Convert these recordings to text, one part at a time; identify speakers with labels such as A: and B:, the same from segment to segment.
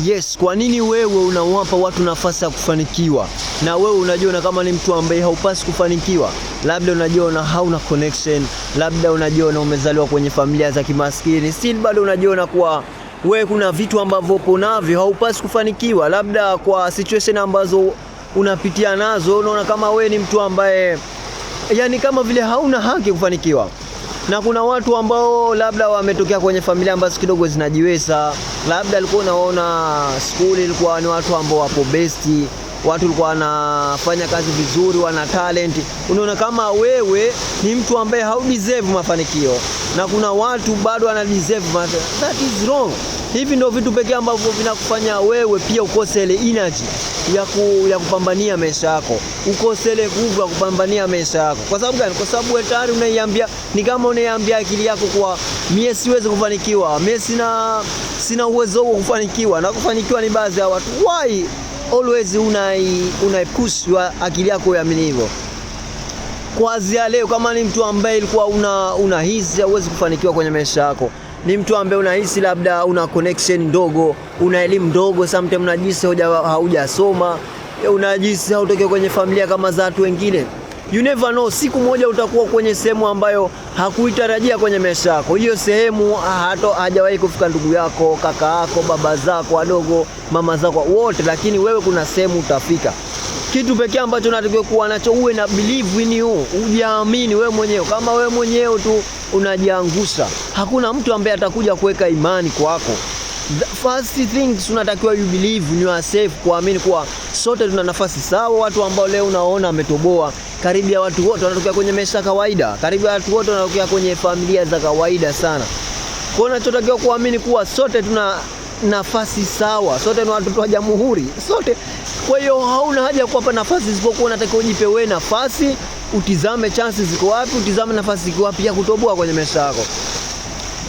A: Yes, kwa nini wewe unawapa watu nafasi ya kufanikiwa na wewe unajiona kama ni mtu ambaye haupasi kufanikiwa? Labda unajiona hauna connection, labda unajiona umezaliwa kwenye familia za kimaskini, still bado unajiona kuwa wewe kuna vitu ambavyo upo navyo haupasi kufanikiwa, labda kwa situation ambazo unapitia nazo unaona kama wewe ni mtu ambaye yani kama vile hauna haki kufanikiwa. Na kuna watu ambao labda wametokea kwenye familia ambazo kidogo zinajiweza, labda alikuwa unaona school ilikuwa ni watu ambao wapo best, watu walikuwa wanafanya kazi vizuri, wana talent. Unaona kama wewe ni mtu ambaye haudeserve mafanikio, na kuna watu bado wana deserve. That is wrong. Hivi ndio vitu pekee ambavyo vinakufanya wewe pia ukose ile energy ya kupambania maisha yako, ukose ile nguvu ya kupambania maisha yako. Kwa sababu gani? Kwa sababu wewe tayari unaiambia, ni kama unaiambia akili yako kwa mimi siwezi kufanikiwa, mimi sina uwezo wa kufanikiwa, na kufanikiwa ni baadhi ya watu. Why always unaipush akili yako iamini hivyo? Kuanzia leo, kama ni mtu ambaye ilikuwa unahisi hauwezi kufanikiwa kwenye maisha yako, ni mtu ambaye unahisi labda una connection ndogo, una elimu ndogo, sometimes unajisi haujasoma, unajisi hautoke kwenye familia kama za watu wengine, you never know, siku moja utakuwa kwenye sehemu ambayo hakuitarajia kwenye maisha yako. Hiyo sehemu hajawahi kufika ndugu yako, kaka yako, baba zako wadogo, mama zako wote, lakini wewe kuna sehemu utafika. Kitu pekee ambacho unatakiwa kuwa nacho, uwe na believe in you, ujiamini wewe mwenyewe. Kama wewe mwenyewe tu unajiangusha, hakuna mtu ambaye atakuja kuweka imani kwako. First things unatakiwa you believe in yourself, kuamini kuwa sote tuna nafasi sawa. Watu ambao leo unaona ametoboa, karibu ya watu wote wanatokea kwenye maisha kawaida, karibu ya watu wote wanatokea kwenye familia za kawaida sana. Kwa hiyo unachotakiwa kuamini kuwa sote tuna nafasi sawa, sote ni watoto wa jamhuri, sote. Kwa hiyo hauna haja ya kuwapa nafasi, isipokuwa unatakiwa ujipe wewe nafasi, utizame chances ziko wapi, utizame nafasi ziko wapi ya kutoboa kwenye maisha yako.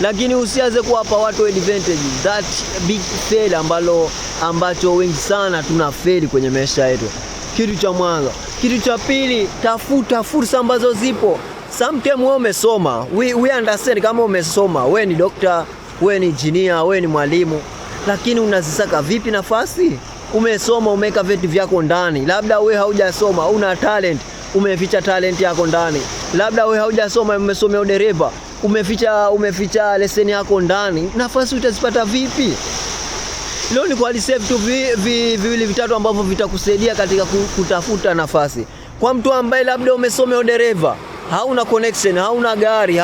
A: Lakini usianze kuwapa watu advantage, that big fail ambacho wengi sana tunafeli kwenye maisha yetu. Kitu cha mwanzo. Kitu cha pili, tafuta fursa ambazo zipo. Sometimes wewe umesoma, we understand kama umesoma, wewe ni doctor, wewe ni engineer, wewe ni mwalimu, lakini unazisaka vipi nafasi? Umesoma, umeweka vitu vyako ndani. Labda wewe haujasoma, una talent, umeficha talent yako ndani. Labda wewe haujasoma, umesomea udereva, umeficha leseni yako ndani. Nafasi utazipata vipi? Leo ni kwa save tu viwili vitatu ambavyo vitakusaidia katika kutafuta nafasi. Kwa mtu ambaye labda umesomea udereva, hauna connection, hauna gari,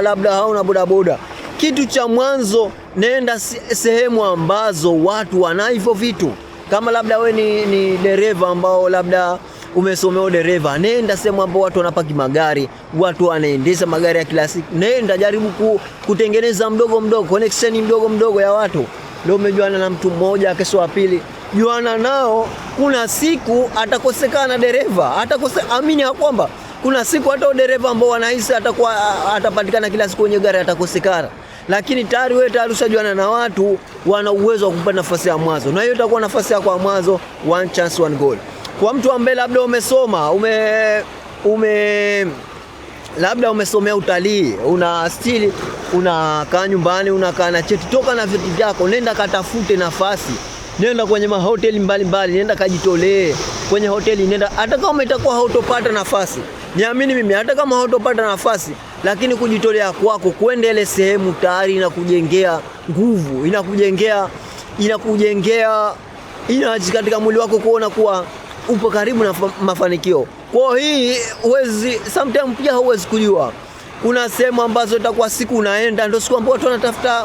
A: labda hauna bodaboda, kitu cha mwanzo, nenda sehemu ambazo watu wana hivyo vitu. Kama labda we ni dereva ambao labda umesomea dereva, nenda sehemu ambapo watu wanapaki magari, watu wanaendesha magari ya kila siku. Nenda jaribu kutengeneza mdogo connection mdogo ya watu. Leo umejuana na mtu mmoja, kesho wa pili juana nao, kuna siku atakosekana dereva, amini ya kwamba kuna siku hata dereva ambao wanahisi atapatikana kila siku kwenye gari atakosekana. Lakini tayari wewe ushajuana na watu wana uwezo wa kupata nafasi ya mwanzo, na hiyo itakuwa nafasi yako ya mwanzo, one chance one goal. Kwa mtu ambaye labda umesoma, labda umesomea utalii, unakaa nyumbani, unakaa na cheti, toka na vyeti vyako, nenda katafute nafasi. Nenda kwenye mahoteli mbalimbali, nenda kajitolee kwenye hoteli, nenda hata kama itakuwa hautopata nafasi. Niamini mimi, hata kama hautopata nafasi, lakini kujitolea kwako kwenda ile sehemu tayari inakujengea nguvu, inakujengea katika mwili wako, kuona kuwa upo karibu na mafanikio. Kwa hii sometimes pia huwezi kujua. Kuna sehemu ambazo itakuwa siku unaenda ndio siku ambapo watu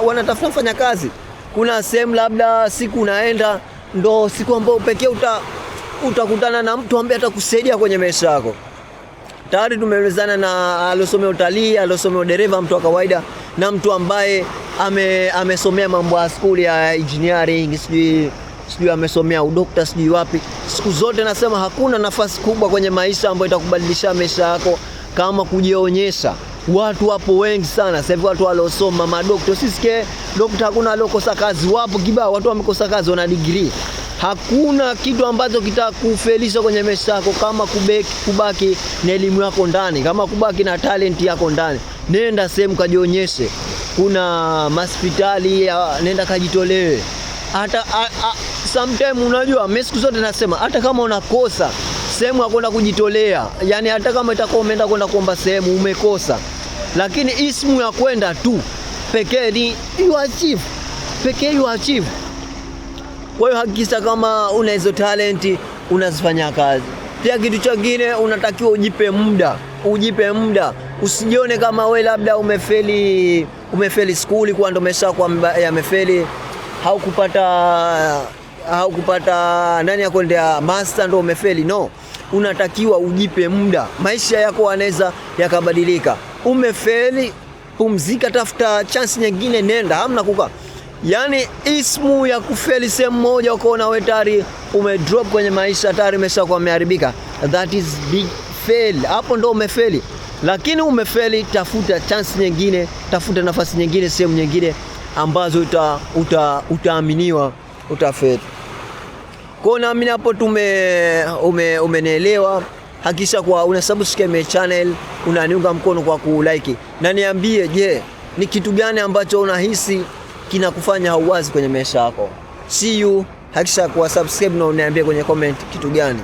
A: wanatafuta fanya kazi. Kuna sehemu labda siku unaenda ndio siku ambapo pekee utakutana na mtu ambaye atakusaidia kwenye maisha yako. Tayari tumeelezana na alosomea utalii, alosomea dereva, mtu wa kawaida, na mtu ambaye amesomea mambo ya school ya engineering, sijui amesomea udokta, sijui wapi. Siku zote nasema hakuna nafasi kubwa kwenye maisha ambayo itakubadilisha maisha yako kama kujionyesha. Watu wapo wengi sana sasa hivi, watu waliosoma, madokta. Sisi dokta hakuna aliokosa kazi, wapo kibao watu wamekosa kazi, wana degree. Hakuna kitu ambacho kitakufelisha kwenye maisha yako kama kubaki na elimu yako ndani, kama kubaki na talent yako ndani. Nenda sehemu kajionyeshe. Kuna hospitali, nenda kajitolewe. hata sometimes unajua mimi siku zote nasema hata kama unakosa sehemu ya kwenda kujitolea, yani hata kama itakuwa umeenda kwenda kuomba sehemu umekosa, lakini ismu ya kwenda tu pekee ni you achieve, pekee you achieve. Kwa hiyo hakikisha kama una hizo talenti unazifanya kazi. Pia kitu kingine unatakiwa ujipe muda. Usijione kama we labda umefeli skuli kwa ndo umeshakuwa yamefeli, haukupata nani ya kwenda master ndo umefeli. No, unatakiwa ujipe muda. Maisha yako yanaweza yakabadilika. Umefeli, pumzika, tafuta chance nyingine, nenda, hamna kukaa. Yani ismu ya kufeli sehemu moja ukaona wewe tayari umedrop kwenye maisha, tayari umeshakuwa umeharibika, that is big fail. Hapo ndo umefeli. Lakini umefeli, tafuta chance nyingine, tafuta nafasi nyingine, sehemu nyingine ambazo utaaminiwa utafeli. Kwa naamini hapo umenielewa. Hakisha kwa una subscribe channel, unaniunga mkono kwa kulike. Na niambie, je, ni kitu gani ambacho unahisi kinakufanya hauwazi kwenye maisha yako? See you. Hakisha kwa subscribe na uniambie kwenye comment kitu gani.